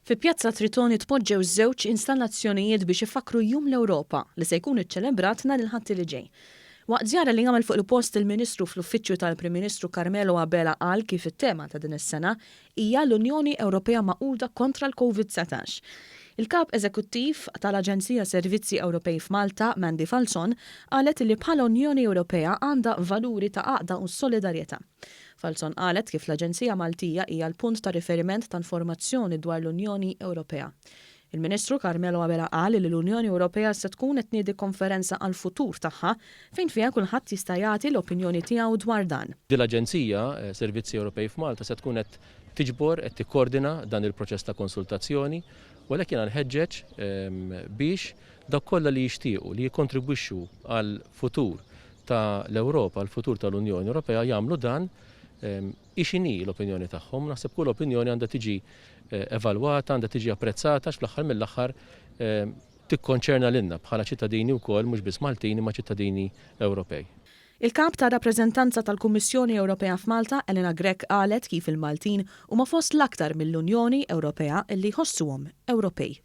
Fi Pjazza Tritoni tpoġġew żewġ installazzjonijiet biex ifakkru Jum L-Ewropa li se jkun iċċelebrat nhar il-Ħadd li ġej. Waqt żjara li għamel fuq il-post il-Ministru fl-Uffiċċju tal-Prim Ministru Carmelo Abela qal kif it-tema ta' din is-sena hija l-Unjoni Ewropea maquda kontra l-COVID-19. Il-Kap Eżekuttiv tal-Aġenzija Servizzi Ewropej f'Malta, Mandy Falzon, qalet li bħala Unjoni Ewropea għandha valuri ta' għaqda u s-solidarjetà. Falzon qalet kif l-Aġenzija Maltija hija l-punt ta' riferiment ta' informazzjoni dwar l-Unjoni Ewropea. Il-Ministru Carmelo Abela qal li l-Unjoni Ewropea se tkun qed tniedi konferenza għall-Futur tagħha fejn fiha kulħadd jista' jagħti l-opinjoni tiegħu dwar dan. L-Aġenzija Servizzi Ewropej f'Malta se tkun qed tiġbor qed tikkoordina dan il-proċess ta' konsultazzjoni, walakin nħeġġeġ biex dak kollha li jixtiequ li jikkontribwixxu għall-futur ta' l-Ewropa, għall-futur tal-Unjoni Ewropea jagħmlu dan ixini l-opinjoni tagħhom. Naħseb kull opinjoni għandha tiġi evalwata, għandha tiġi apprezzata fl-aħħar mill-aħħar tikkonċerna lilna bħala ċittadini wkoll mhux biss Maltini ma' ċittadini Ewropej. Il-Kap ta' rappreżentanza tal-Kummissjoni Ewropea f'Malta, Elena Grek, qalet kif il-Maltin huma fost l-aktar mill-Unjoni Ewropea li jħossuhom Ewropej.